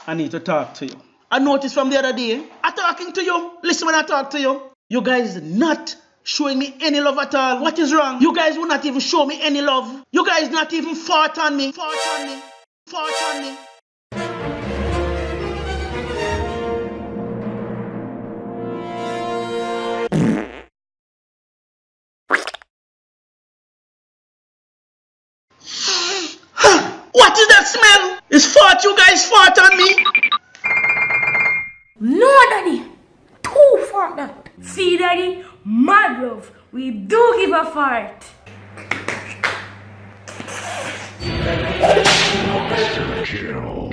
I need to talk to you. I noticed from the other day, I'm talking to you. Listen when I talk to you. You guys not showing me any love at all. What is wrong? You guys will not even show me any love. You guys not even fart on me. Fart on me. Fart on me. What is that smell? It's fart, you guys fart on me. No, Daddy. Too fart that. See, Daddy, mad love. We do give a fart. Fictional.